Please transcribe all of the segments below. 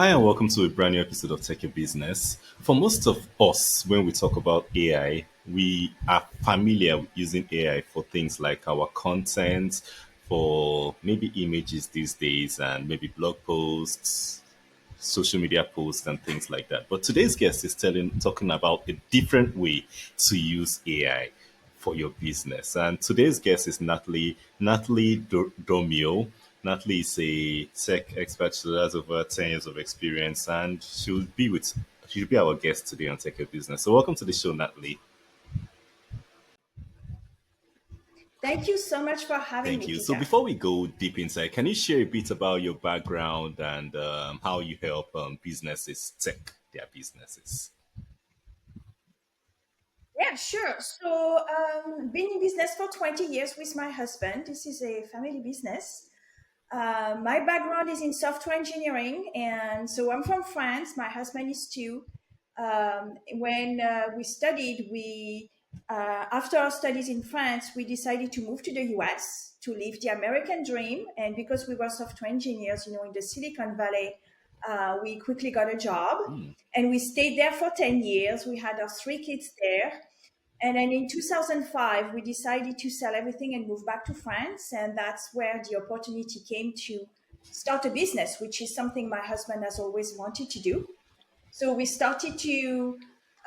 Hi, and welcome to a brand new episode of Tech Your Business. For most of us, when we talk about AI, we are familiar with using AI for things like our content, for maybe images these days, and maybe blog posts, social media posts, and things like that. But today's guest is talking about a different way to use AI for your business. And today's guest is Dorémieux. Natalie is a tech expert. She has over 10 years of experience, and she'll be our guest today on Tech Your Business. So welcome to the show, Natalie. Thank you so much for having Thank me, you. So Peter. before we go deep inside, can you share a bit about your background and how you help businesses tech their businesses? Yeah, sure. So, been in business for 20 years with my husband. This is a family business. My background is in software engineering, and so I'm from France. My husband is too. When we studied, we after our studies in France, we decided to move to the US to live the American dream. And because we were software engineers, in the Silicon Valley, we quickly got a job, and we stayed there for 10 years. We had our three kids there. And then in 2005, we decided to sell everything and move back to France. And that's where the opportunity came to start a business, which is something my husband has always wanted to do. So we started to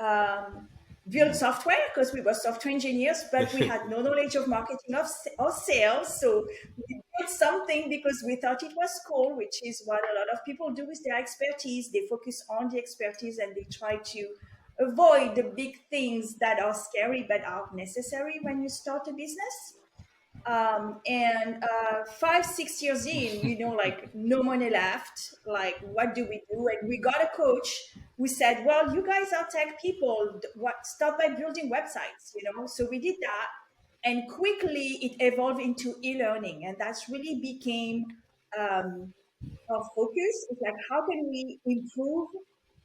um, build software because we were software engineers, but we had no knowledge of marketing or sales. So we built something because we thought it was cool, which is what a lot of people do with their expertise. They focus on the expertise and they try to avoid the big things that are scary but are necessary when you start a business. And 5 6 years in, like no money left, like what do we do? And we got a coach who said, well, you guys are tech people, what start by building websites. So we did that, and quickly it evolved into e-learning, and that's really became um, our focus. Is like, how can we improve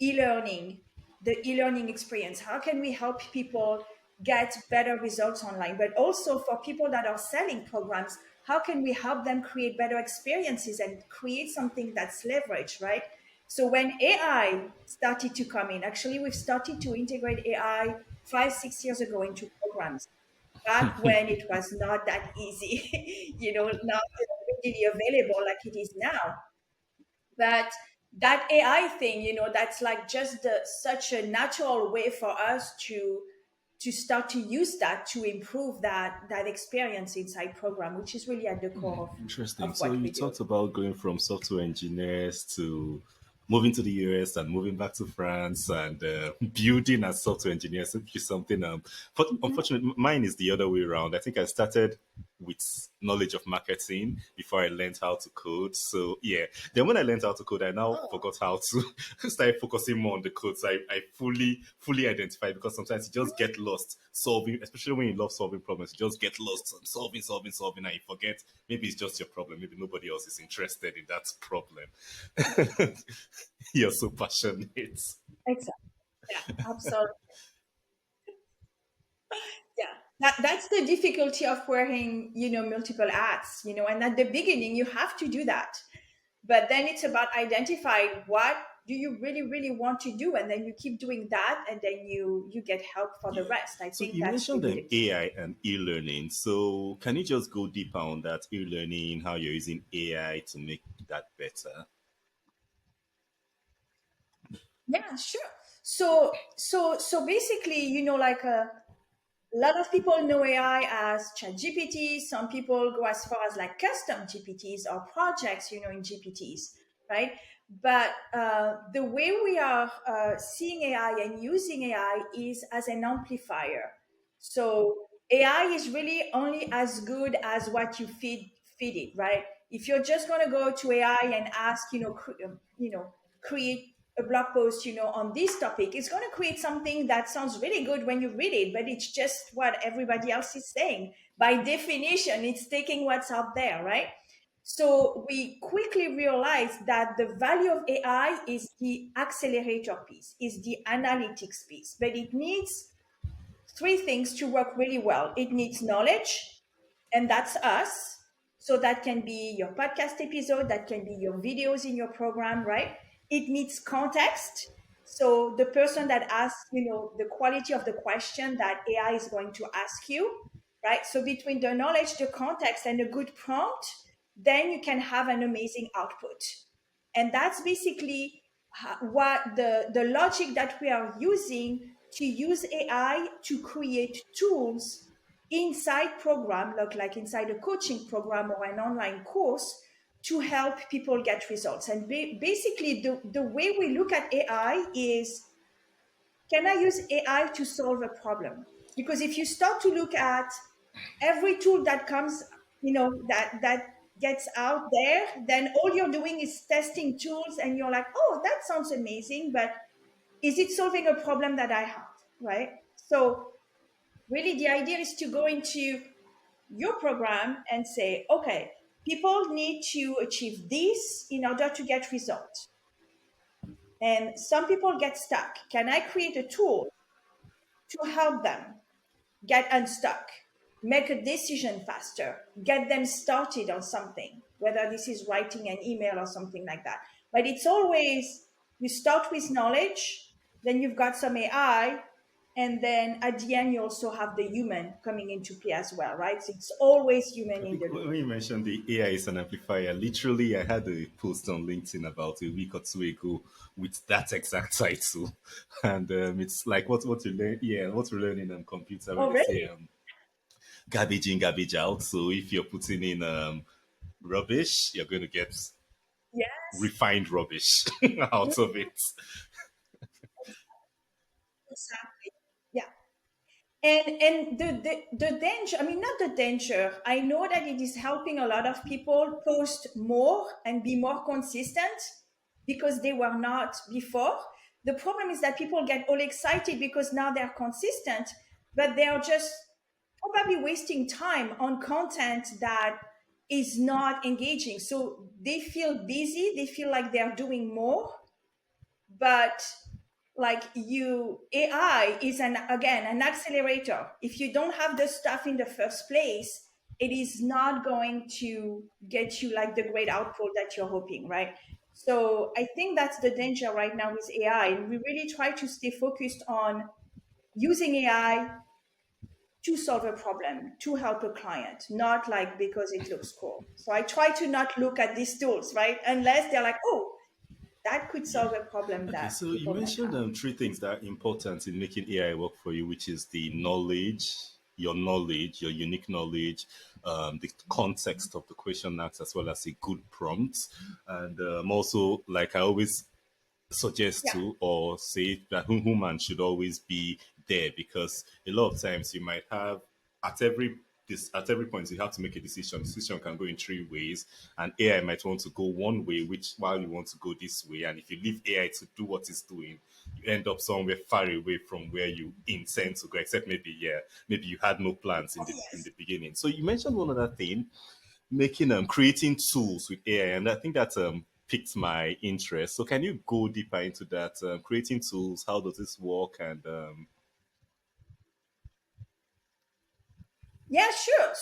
e-learning, the e-learning experience? How can we help people get better results online? But also for people that are selling programs, how can we help them create better experiences and create something that's leveraged, right? So when AI started to come in, actually we've started to integrate AI 5 6 years ago into programs, back when it was not that easy, not readily available like it is now. But that AI thing, that's like just such a natural way for us to start to use that to improve that experience inside program, which is really at the core Interesting. of So what you we do. talked about going from software engineers to moving to the US and moving back to France and building as software engineers, which is something. But unfortunately, mine is the other way around. I think I started with knowledge of marketing before I learned how to code. So yeah, then when I learned how to code, I now forgot how to start focusing more on the code. So I fully identify because sometimes you just get lost solving, especially when you love solving problems. You just get lost solving, and you forget maybe it's just your problem. Maybe nobody else is interested in that problem. You're so passionate. Exactly. Yeah, absolutely. Yeah. That's the difficulty of wearing, multiple hats, and at the beginning you have to do that. But then it's about identifying what do you really, really want to do, and then you keep doing that, and then you get help for the Yeah. rest. I So think you that's mentioned really the key. AI and e-learning. So can you just go deeper on that e-learning, how you're using AI to make that better? Yeah, sure. So basically, like a lot of people know AI as ChatGPT. Some people go as far as like custom GPTs or projects, in GPTs, right? But the way we are seeing AI and using AI is as an amplifier. So AI is really only as good as what you feed it, right? If you're just going to go to AI and ask, create a blog post, on this topic, it's going to create something that sounds really good when you read it, but it's just what everybody else is saying. By definition, it's taking what's out there, right? So we quickly realized that the value of AI is the accelerator piece, is the analytics piece, but it needs three things to work really well. It needs knowledge, and that's us. So that can be your podcast episode, that can be your videos in your program, right? it needs context. So the person that asks, the quality of the question that AI is going to ask you, right? So between the knowledge, the context, and a good prompt, then you can have an amazing output. And that's basically what the logic that we are using to use AI to create tools inside program, like inside a coaching program or an online course, to help people get results. And basically, the way we look at AI is, can I use AI to solve a problem? Because if you start to look at every tool that comes, that gets out there, then all you're doing is testing tools, and you're like, oh, that sounds amazing, but is it solving a problem that I have? Right? So really, the idea is to go into your program and say, okay, people need to achieve this in order to get results. And some people get stuck. Can I create a tool to help them get unstuck, make a decision faster, get them started on something, whether this is writing an email or something like that? But it's always, you start with knowledge, then you've got some AI, and then at the end, you also have the human coming into play as well, right? So it's always human I in think the loop. when you mentioned the AI is an amplifier, literally, I had a post on LinkedIn about a week or two ago with that exact title, and it's like what you learn, yeah, what we learn in computer when Oh, they say really? garbage in, garbage out. So if you're putting in rubbish, you're going to get Yes. refined rubbish out of Mhm. it. Exactly. Yeah. And the danger, I mean, not the danger, I know that it is helping a lot of people post more and be more consistent because they were not before. The problem is that people get all excited because now they're consistent, but they are just probably wasting time on content that is not engaging. So they feel busy, they feel like they're doing more, but like, you, AI is, an again, an accelerator. If you don't have the stuff in the first place, it is not going to get you like the great output that you're hoping, right? So I think that's the danger right now with AI, and we really try to stay focused on using AI to solve a problem, to help a client, not like because it looks cool. So I try to not look at these tools, right, unless they're like, oh, that could solve a problem Okay, that so you people might mentioned have. three things that are important in making AI work for you, which is the knowledge, your unique knowledge, the context of the question asked, as well as a good prompt. And also, like I always suggest Yeah. to or say that human should always be there, because a lot of times you might have at every at every point you have to make a decision. Decision can go in three ways, and AI might want to go one way, which while you want to go this way, and if you leave AI to do what it's doing, you end up somewhere far away from where you intend to go. Except maybe, yeah, maybe you had no plans in Oh, the yes. beginning. So you mentioned one other thing, making creating tools with AI, and I think that piqued my interest. So can you go deeper into that? Creating tools, how does this work? And Yeah, sure.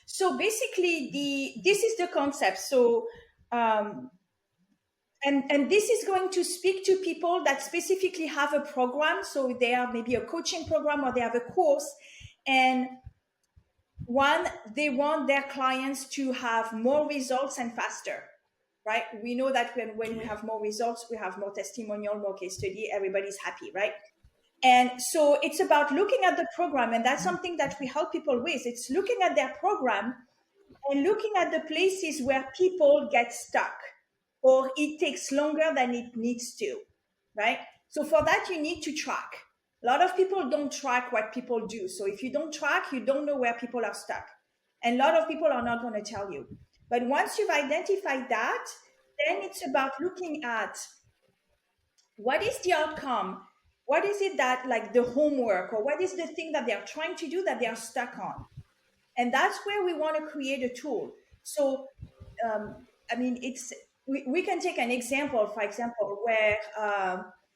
So basically, this is the concept. So um, and this is going to speak to people that specifically have a program. So they are maybe a coaching program or they have a course, and one, they want their clients to have more results and faster. Right? We know that when we yeah, have more results, we have more testimonial, more case study. Everybody's happy, right? And so it's about looking at the program, and that's something that we help people with. It's looking at their program and looking at the places where people get stuck or it takes longer than it needs to, right? So for that, you need to track. A lot of people don't track what people do. So if you don't track, you don't know where people are stuck. And a lot of people are not going to tell you. But once you've identified that, then it's about looking at what is the outcome, what is it that, like, the homework, or what is the thing that they're trying to do that they are stuck on. And that's where we want to create a tool. So I mean, we can take an example, for example, where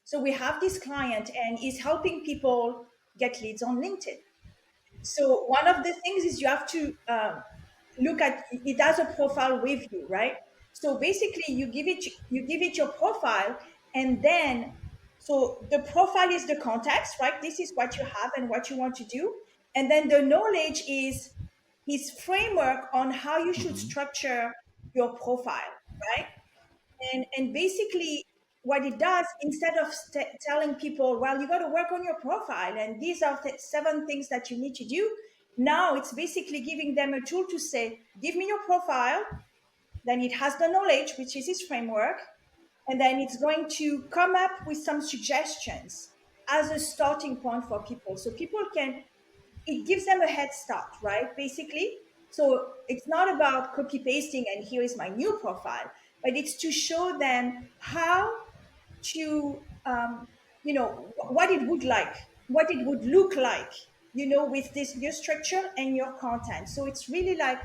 so we have this client and is helping people get leads on LinkedIn. So one of the things is you have to look at, it as a profile review, right? So basically, you give it your profile, and then so the profile is the context, right? This is what you have and what you want to do, and then the knowledge is his framework on how you should Hmm. structure your profile, right? And basically, what it does, instead of telling people, well, you got to work on your profile and these are the 7 things that you need to do, now it's basically giving them a tool to say, give me your profile. Then it has the knowledge, which is its framework, and then it's going to come up with some suggestions as a starting point for people, so people can, it gives them a head start, right? Basically. So it's not about copy pasting and here is my new profile, but it's to show them how to, what it would like, what it would look like, with this new structure and your content. So it's really like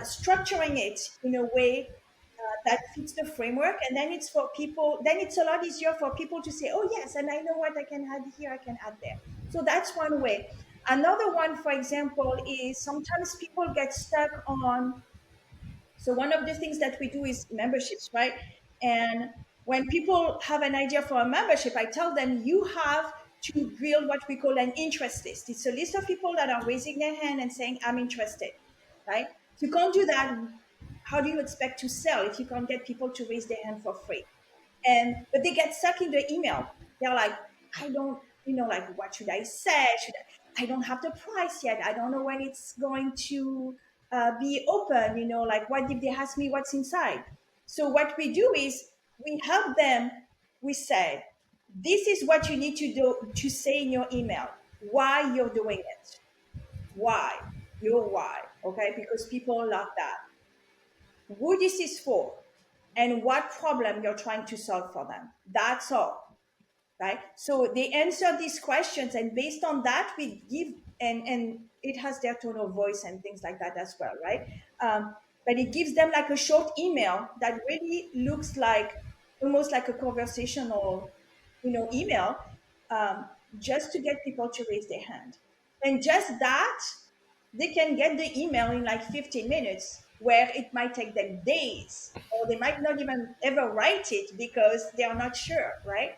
structuring it in a way that fits the framework, and then it's for people, then it's a lot easier for people to say, oh yes, and I know what I can add here, I can add there. So that's one way. Another one, for example, is sometimes people get stuck on, so one of the things that we do is memberships, right? And when people have an idea for a membership, I tell them you have to build what we call an interest list. It's a list of people that are raising their hand and saying, I'm interested, right? If you can't do that, how do you expect to sell if you can't get people to raise their hand for free? And but they get stuck in the email. They're like, I don't, like, what should I say? I don't have the price yet. I don't know when it's going to be open. Like, what if they ask me what's inside? So what we do is we help them. We say, this is what you need to do, to say in your email why you're doing it. Why? Your why. Okay? Because people love that. Who this is for, and what problem you're trying to solve for them. That's all, right? So they answer these questions, and based on that, we give, and it has their tone of voice and things like that as well, right? But it gives them like a short email that really looks like almost like a conversational, email, um, just to get people to raise their hand. And just that, they can get the email in like 15 minutes, where it might take them days, or they might not even ever write it because they are not sure, right?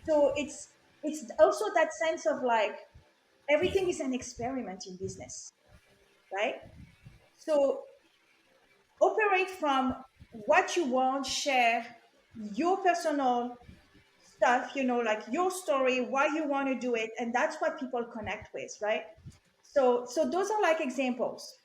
So it's also that sense of like, everything is an experiment in business, right? So operate from what you want, share your personal stuff, like your story, why you want to do it, and that's what people connect with, right? So those are like examples,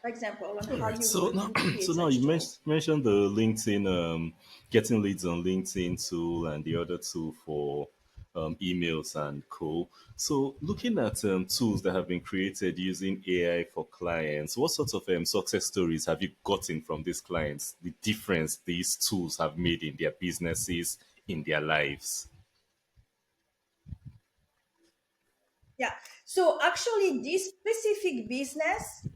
for example, on All how right. you So would now, you would so create now you such tool. mentioned the LinkedIn, getting leads on LinkedIn tool, and the other tool for emails and co. So looking at tools that have been created using AI for clients, what sorts of success stories have you gotten from these clients? The difference these tools have made in their businesses, in their lives. Yeah. So actually, this specific business,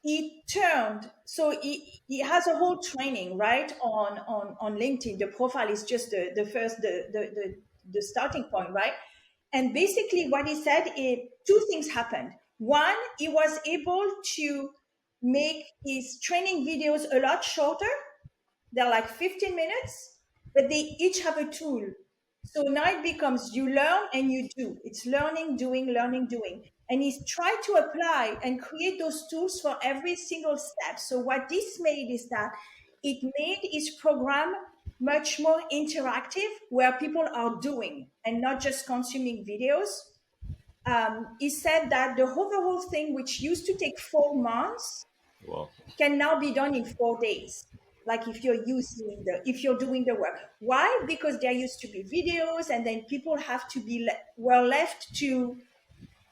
it turned, so it has a whole training, right, on LinkedIn. The profile is just the first, the starting point, right? And basically what he said is, two things happened. One, he was able to make his training videos a lot shorter. They're like 15 minutes, but they each have a tool. So now it becomes, you learn and you do. It's learning, doing, learning, doing. And he's tried to apply and create those tools for every single step. So what this made is that it made his program much more interactive, where people are doing and not just consuming videos. He said that the overall thing, which used to take 4 months, Well, can now be done in 4 days. Like if you're doing the work. Why? Because there used to be videos, and then people have to be were left to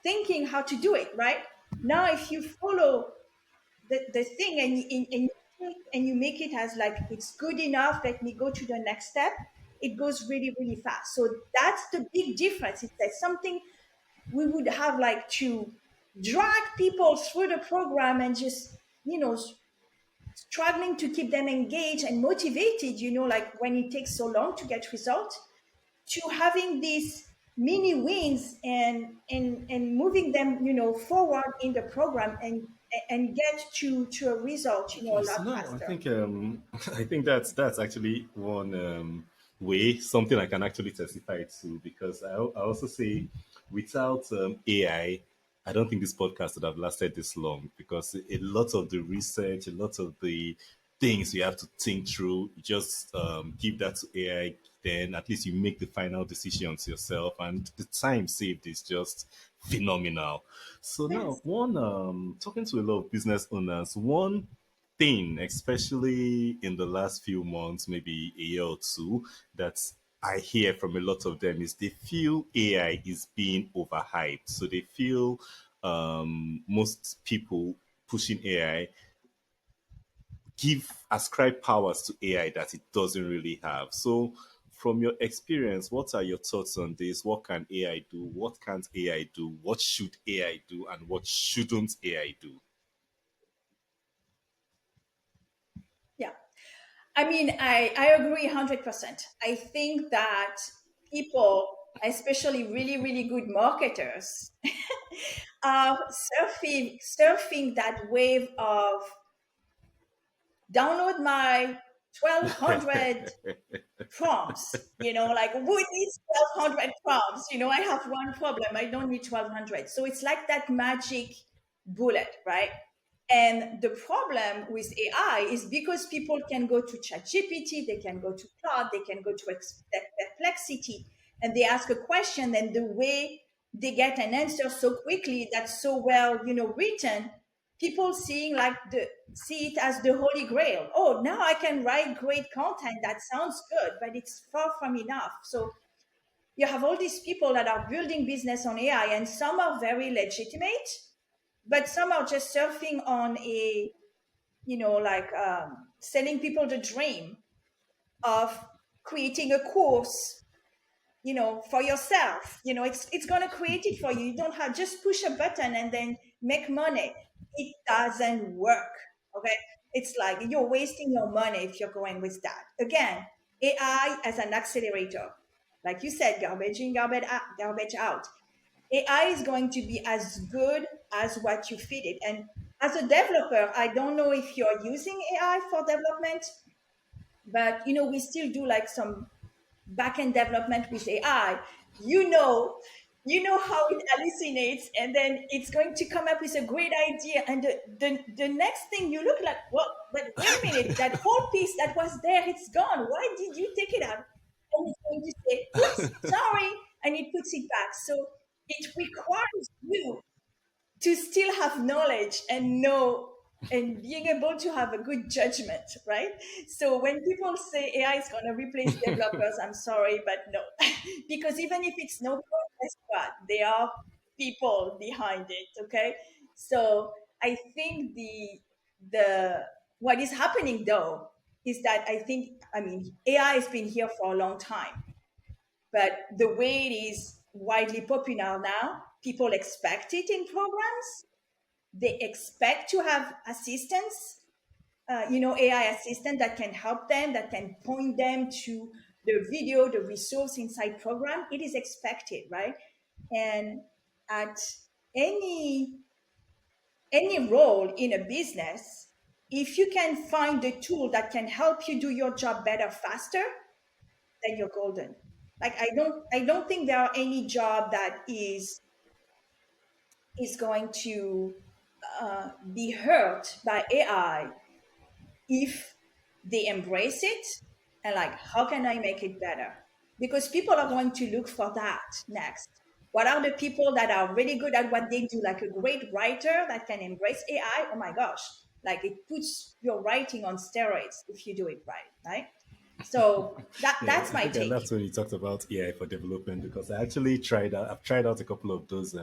thinking how to do it, right? Now if you follow the thing, and you make it as like, it's good enough, let me go to the next step, it goes really, really fast. So that's the big difference. It's like something we would have like to drag people through the program and just, struggling to keep them engaged and motivated, like when it takes so long to get results, to having these mini wins, and moving them, forward in the program, and get to a result, Okay, a so lot now I faster. think I think that's actually one way, something I can actually testify to, because I also say without AI, I don't think this podcast would have lasted this long, because a lot of the research, a lot of the things you have to think through, you just give that to AI, then at least you make the final decisions yourself, and the time saved is just phenomenal. So now, Yes. one talking to a lot of business owners, one thing, especially in the last few months, maybe a year or two, that I hear from a lot of them is they feel AI is being overhyped. So they feel most people pushing AI give ascribe powers to AI that it doesn't really have. So from your experience, what are your thoughts on this? What can AI do? What can't AI do? What should AI do? And what shouldn't AI do? Yeah. I mean, I agree 100%. I think that people, especially really, really good marketers, are surfing that wave of download my 1200 prompts, like who needs 1200 prompts? I have one problem. I don't need 1200. So it's like that magic bullet, right? And the problem with AI is because people can go to ChatGPT, they can go to Claude, they can go to Perplexity, and they ask a question, and the way they get an answer so quickly, that's so well, written, people see it as the holy grail. Oh, now I can write great content. That sounds good, but it's far from enough. So you have all these people that are building business on AI, and some are very legitimate, but some are just surfing on a, selling people the dream of creating a course, for yourself. It's going to create it for you. You don't have just push a button and then make money. It doesn't work. Okay. It's like you're wasting your money if you're going with that. Again, AI as an accelerator. Like you said, garbage in, garbage out. AI is going to be as good as what you feed it. And as a developer, I don't know if you're using AI for development, but we still do like some backend development with AI. You know, you know how it hallucinates, and then it's going to come up with a great idea, and the next thing you look like, well, but wait a minute, that whole piece that was there, it's gone. Why did you take it out? And it's going to say, oops, sorry, and it puts it back. So it requires you to still have knowledge and know and being able to have a good judgment, right? So when people say AI is going to replace developers, I'm sorry, but no, because even if it's no code, guess what? There are people behind it. Okay, so I think the what is happening though is that I mean AI has been here for a long time, but the way it is widely popular now, people expect it in programs. They expect to have assistants, AI assistant that can help them, that can point them to the video, the resource inside program. It is expected, right? And at any any role in a business, if you can find the tool that can help you do your job better, faster, then you're golden. Like I don't think there are any job that is going to be hurt by AI if they embrace it and like, how can I make it better? Because people are going to look for that next. What are the people that are really good at what they do? Like a great writer that can embrace AI. Oh my gosh. Like it puts your writing on steroids if you do it right, right? So Yeah, that's I my think I take. laughed when you talked about AI for development, because I actually tried out. I've tried out a couple of those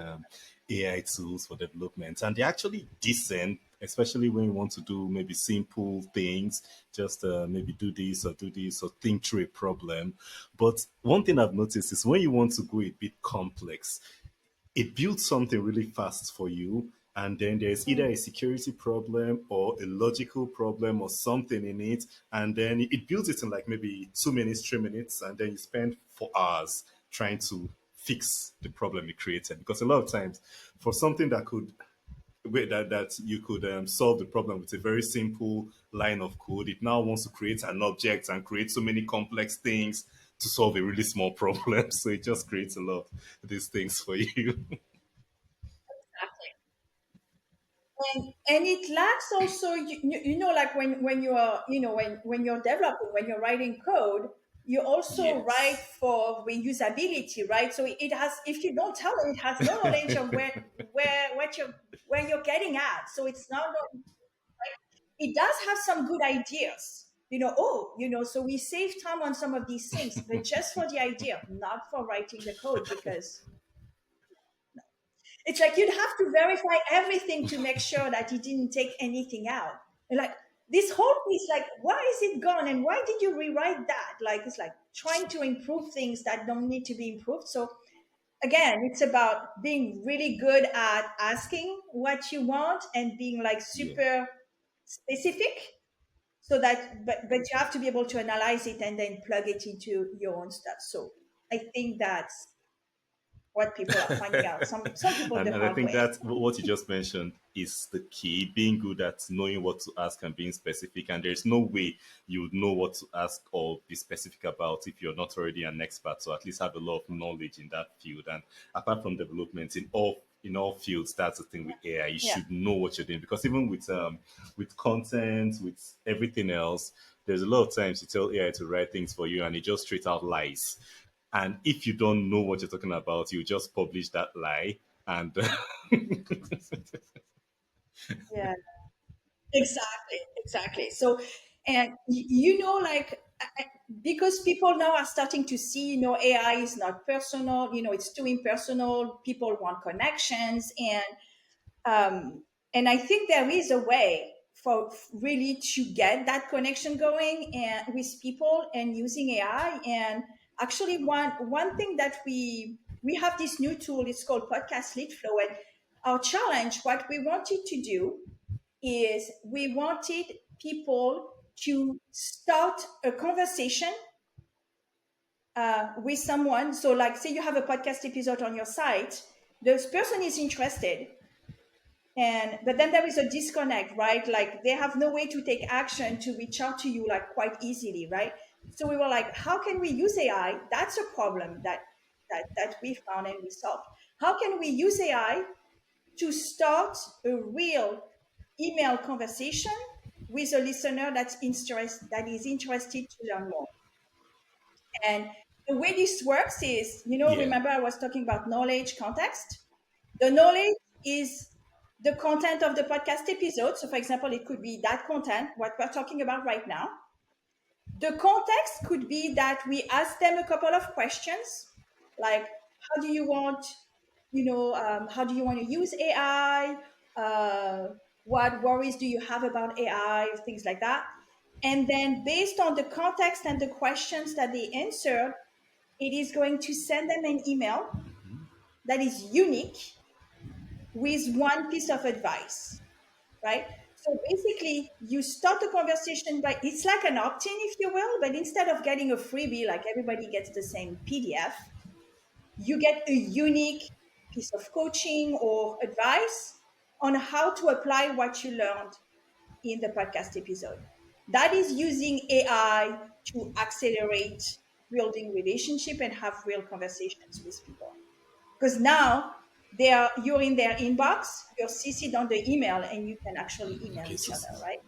AI tools for development, and they're actually decent, especially when you want to do maybe simple things, just maybe do this or think through a problem. But one thing I've noticed is when you want to go a bit complex, it builds something really fast for you, and then there's either a Mm. security problem or a logical problem or something in it, and then it builds it in like maybe 2 minutes, 3 minutes, and then you spend 4 hours trying to fix the problem you created, because a lot of times for something that could way that you could solve the problem with a very simple line of code. It now wants to create an object and create so many complex things to solve a really small problem. So it just creates a lot of these things for you. And it lacks also, like when you are, when you're developing, when you're writing code, you also write Yes. for reusability, right? So it has, if you don't tell it, it has no knowledge of where you're getting at. So it's not, it does have some good ideas, so we save time on some of these things, but just for the idea, not for writing the code, because it's like you'd have to verify everything to make sure that he didn't take anything out. And like this whole piece, like, why is it gone and why did you rewrite that? Like it's like trying to improve things that don't need to be improved. So again, it's about being really good at asking what you want and being like Yeah. super specific, so that but you have to be able to analyze it and then plug it into your own stuff. So I think that's what people are finding out. Some people the And I hard think way. that what you just mentioned is the key, being good at knowing what to ask and being specific. And there's no way you would know what to ask or be specific about if you're not already an expert. So at least have a lot of knowledge in that field. And apart from development in all fields, that's the thing with AI. You Yeah. should know what you're doing, because even with content, with everything else, there's a lot of times you tell AI to write things for you and it just straight out lies. And if you don't know what you're talking about, you just publish that lie. And Yeah, exactly. So, and like, because people now are starting to see, AI is not personal, it's too impersonal. People want connections, and I think there is a way for really to get that connection going and with people and using AI. And actually, one thing that we have this new tool. It's called Podcast Lead Flow, and our challenge, what we wanted to do is we wanted people to start a conversation with someone. So, like, say you have a podcast episode on your site, this person is interested, and but then there is a disconnect, right? Like they have no way to take action to reach out to you like quite easily, right? So we were like, how can we use AI? That's a problem that we found and we solved. How can we use AI to start a real email conversation with a listener that is interested to learn more? And the way this works is, yeah, remember I was talking about knowledge context. The knowledge is the content of the podcast episode. So, for example, it could be that content, what we're talking about right now. The context could be that we ask them a couple of questions, like how do you want, how do you want to use AI? What worries do you have about AI? Things like that. And then, based on the context and the questions that they answered, it is going to send them an email that is unique with one piece of advice, right? So basically, you start a conversation by, it's like an opt in, if you will, but instead of getting a freebie, like everybody gets the same PDF, you get a unique piece of coaching or advice on how to apply what you learned in the podcast episode. That is using AI to accelerate building relationship and have real conversations with people. Because now you're in their inbox, you're CC'd on the email, and you can actually email okay. each So other, right?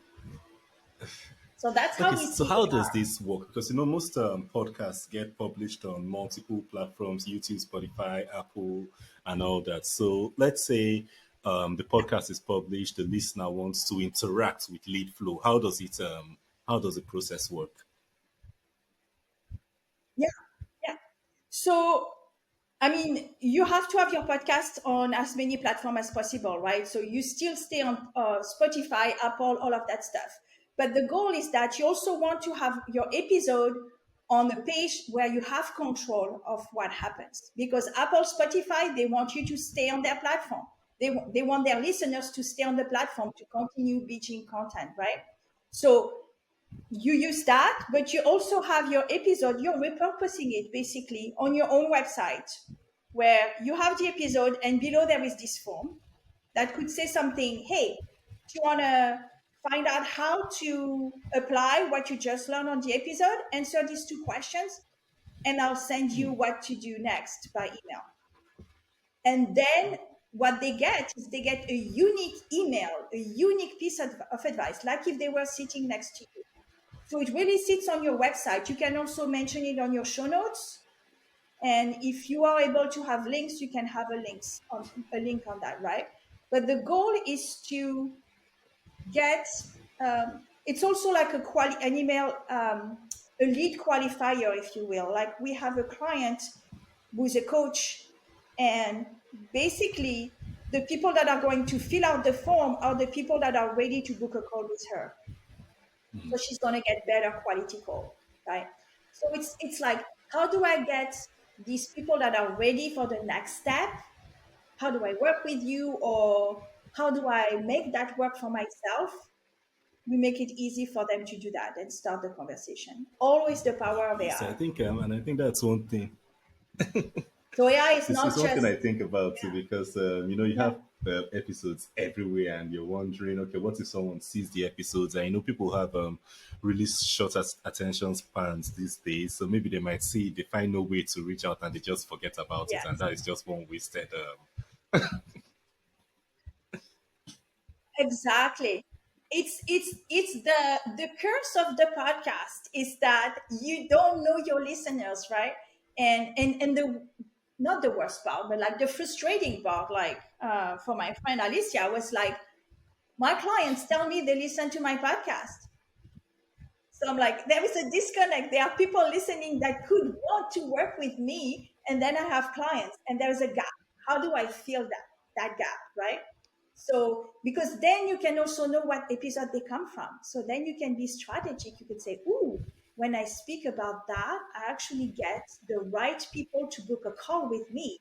So that's how okay, we so see how does AI. this work? Because most podcasts get published on multiple platforms: YouTube, Spotify, Apple, and all that. So let's say the podcast is published, the listener wants to interact with Lead Flow. How does it? How does the process work? Yeah, yeah. So I mean, you have to have your podcast on as many platforms as possible, right? So you still stay on Spotify, Apple, all of that stuff. But the goal is that you also want to have your episode on a page where you have control of what happens. Because Apple, Spotify, they want you to stay on their platform. They want their listeners to stay on the platform to continue beaching content, right? So you use that, but you also have your episode, you're repurposing it basically on your own website where you have the episode and below there is this form. that could say something, hey, do you want to find out how to apply what you just learned on the episode? Answer these two questions, and I'll send you what to do next by email. And then what they get is they get a unique email, a unique piece of advice, like if they were sitting next to you. So it really sits on your website. You can also mention it on your show notes. And if you are able to have links, you can have a link on that, right? But the goal is to get. It's also like an email, a lead qualifier, if you will. Like we have a client who's a coach, and basically the people that are going to fill out the form are the people that are ready to book a call with her. So she's going to get better quality call, right? So it's like, how do I get these people that are ready for the next step? How do I work with you, or how do I make that work for myself? We make it easy for them to do that and start the conversation. Always the power of Yes, I AI. think, and I think that's one thing. So AI is It's not one thing just, I think about too, because you yeah, have episodes everywhere, and you're wondering, okay, what if someone sees the episodes? And people have really short attention spans these days, so maybe they might see they find no way to reach out, and they just forget about it, and yes. that is just one wasted. Exactly. It's the curse of the podcast is that you don't know your listeners, right? And the not the worst part, but like the frustrating part, like for my friend Alicia was like, my clients tell me they listen to my podcast. So I'm like, there is a disconnect. There are people listening that could want to work with me, and then I have clients, and there's a gap. How do I fill that gap, right? So because then you can also know what episode they come from. So then you can be strategic. You could say, "Ooh, when I speak about that, I actually get the right people to book a call with me,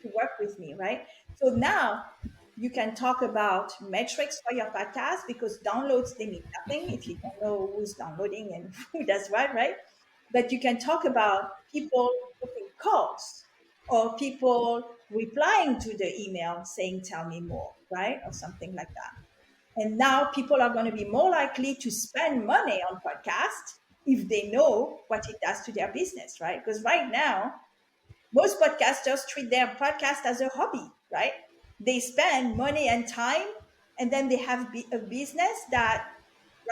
to work with me, right?" So now you can talk about metrics for your podcast, because downloads, they mean nothing if you don't know who's downloading and who does what, right? But you can talk about people booking calls, or people replying to the email saying, tell me more, right? Or something like that. And now people are going to be more likely to spend money on podcast if they know what it does to their business, right? Because right now, most podcasters treat their podcast as a hobby, right? They spend money and time, and then they have a business that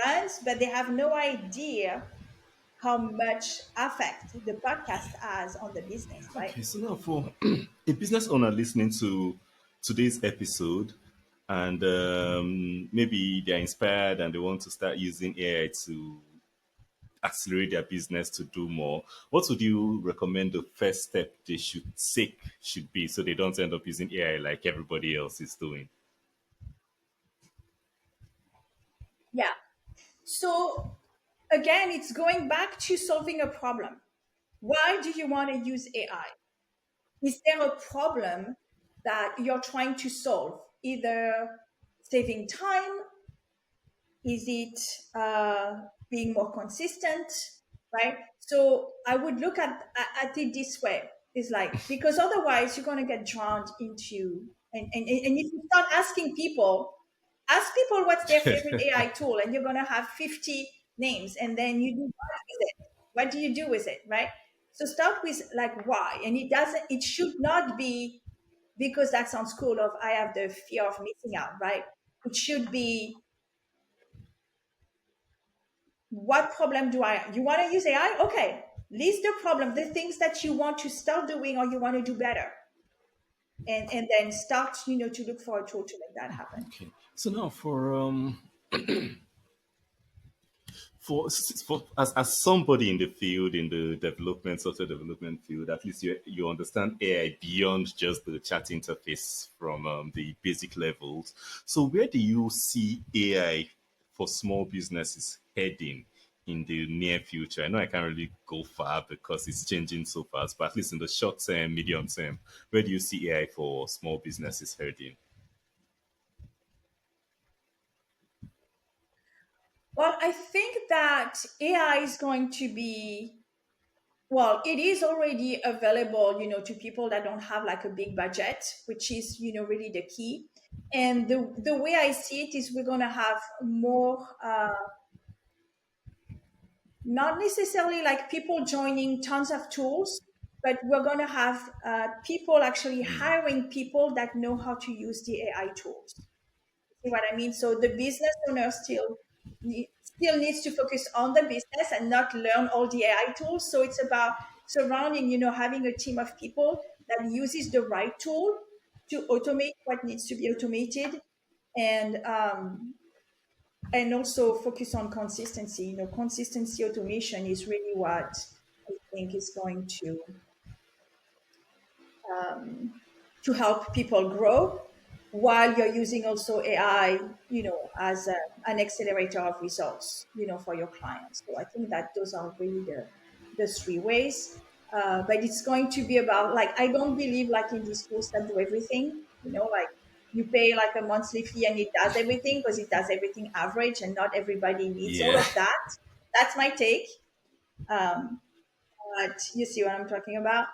runs, but they have no idea how much effect the podcast has on the business, right? Okay, so now for a business owner listening to today's episode, and maybe they're inspired and they want to start using AI to accelerate their business to do more, what would you recommend the first step they should take should be, so they don't end up using AI like everybody else is doing? Yeah. So again, it's going back to solving a problem. Why do you want to use AI? Is there a problem that you're trying to solve? Either saving time, is it being more consistent, right? So I would look at it this way. It's like, because otherwise you're going to get drowned into, and if you start asking people, ask people what's their favorite AI tool, and you're going to have 50 names, and then you do what with it? What do you do with it, right? So start with like why, and it should not be because that sounds cool of I have the fear of missing out, right? It should be, what problem you want to use AI? Okay, list the problem, the things that you want to start doing or you want to do better, and then start, to look for a tool to make that happen. Okay, so now for as somebody in the field, in the development software development field, at least you understand AI beyond just the chat interface from the basic levels. So where do you see AI for small businesses heading in the near future? I know I can't really go far because it's changing so fast, but at least in the short term, medium term, where do you see AI for small businesses heading? Well, I think that AI is going to be, well, it is already available, to people that don't have like a big budget, which is, really the key. And the way I see it is we're going to have more, not necessarily like people joining tons of tools, but we're going to have people actually hiring people that know how to use the AI tools. See what I mean? So the business owner still needs to focus on the business and not learn all the AI tools. So it's about surrounding, having a team of people that uses the right tool to automate what needs to be automated, and also focus on consistency. Consistency automation is really what I think is going to help people grow, while you're using also AI, as an accelerator of results, for your clients. So I think that those are really the three ways. But it's going to be about, like, I don't believe like in these tools that do everything, like you pay like a monthly fee and it does everything, because it does everything average and not everybody needs all Yeah. of that. That's my take. Um, but you see what I'm talking about.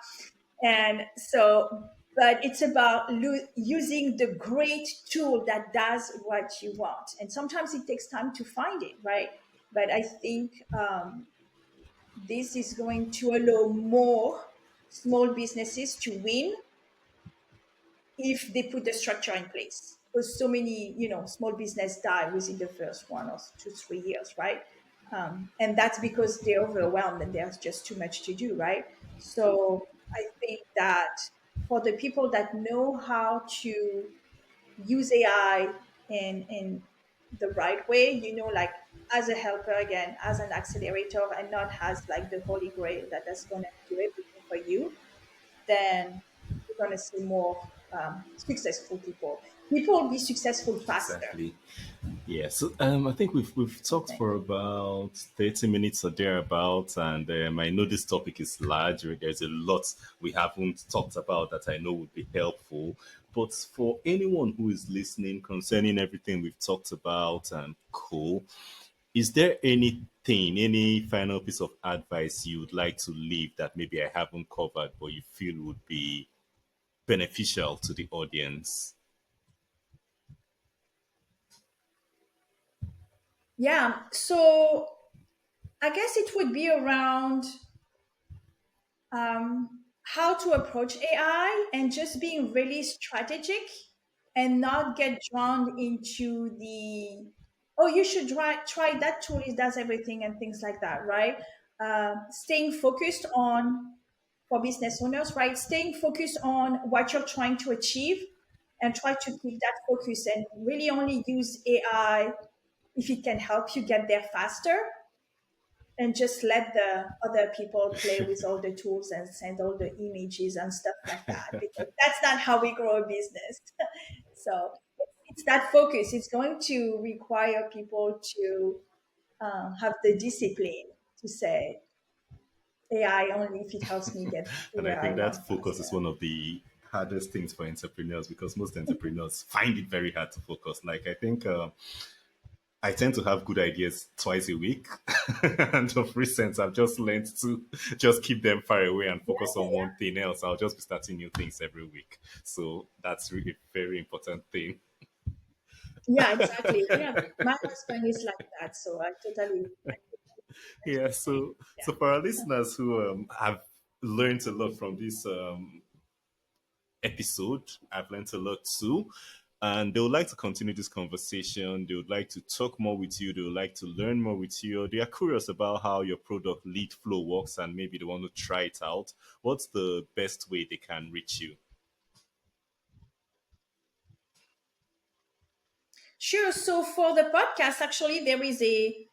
And so, but it's about using the great tool that does what you want. And sometimes it takes time to find it, right? But I think this is going to allow more small businesses to win if they put the structure in place. Because so many, small business die within the first 1 or 2, 3 years, right? And that's because they're overwhelmed and there's just too much to do, right? So I think that for the people that know how to use AI in the right way, like as a helper again, as an accelerator, and not as like the holy grail that is going to do everything for you, then you're going to see more successful people. People will be successful faster. Exactly. Yeah, so I think we've I talked think. for about 30 minutes or thereabouts, and I know this topic is large. There's a lot we haven't talked about that I know would be helpful. But for anyone who is listening concerning everything we've talked about and cool, is there anything, any final piece of advice you would like to leave that maybe I haven't covered, but you feel would be beneficial to the audience? Yeah. So I guess it would be around how to approach AI and just being really strategic and not get drawn into the, oh, you should try that tool, it does everything and things like that, right? Staying focused on, for business owners, right? Staying focused on what you're trying to achieve, and try to keep that focus and really only use AI if it can help you get there faster, and just let the other people play with all the tools and send all the images and stuff like that, because that's not how we grow a business. So it's that focus. It's going to require people to have the discipline to say AI only if it helps me get to And I where I think that want focus is faster. one of the hardest things for entrepreneurs because most entrepreneurs find it very hard to focus. Like I think I tend to have good ideas twice a week, and of recent, I've just learned to just keep them far away and Yeah, focus yeah, on yeah. one thing else. I'll just be starting new things every week. So that's really a very important thing. Yeah, exactly. Yeah, my husband is like that, so I totally Yeah. understand. So for our listeners who have learned a lot from this episode. I've learned a lot too. And they would like to continue this conversation. They would like to talk more with you. They would like to learn more with you. They are curious about how your product lead flow works and maybe they want to try it out. What's the best way they can reach you? Sure. So for the podcast, actually, there is a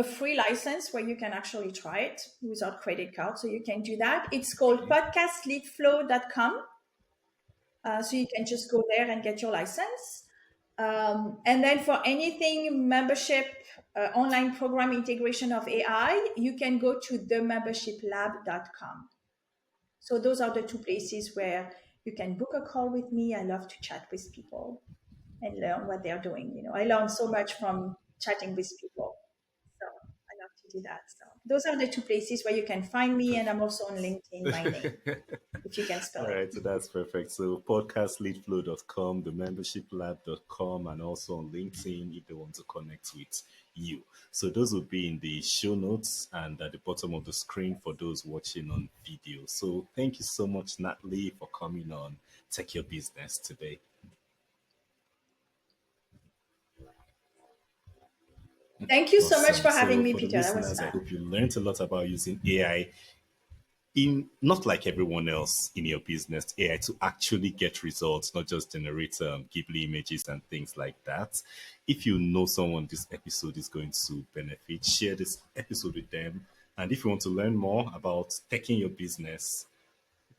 free license where you can actually try it without credit card. So you can do that. It's called Okay. podcastleadflow.com. So you can just go there and get your license. And then for anything membership, online program integration of AI, you can go to themembershiplab.com. So those are the two places where you can book a call with me. I love to chat with people and learn what they're doing. I learn so much from chatting with people. So I love to do that. So those are the two places where you can find me. And I'm also on LinkedIn, my name. if you can spell All it. right, so that's perfect. So podcastleadflow.com, the membershiplab.com, and also on LinkedIn if they want to connect with you. So those will be in the show notes and at the bottom of the screen for those watching on video. So thank you so much, Natalie, for coming on Tech Your Business today. Thank you so much Awesome. for having So me, for the Peter. That was listeners, I fun. hope you learned a lot about using AI in not like everyone else in your business, AI to actually get results, not just generate Ghibli images and things like that. If you know someone this episode is going to benefit, share this episode with them. And if you want to learn more about taking your business,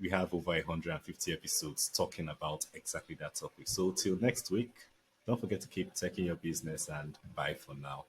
we have over 150 episodes talking about exactly that topic. So till next week, don't forget to keep taking your business and bye for now.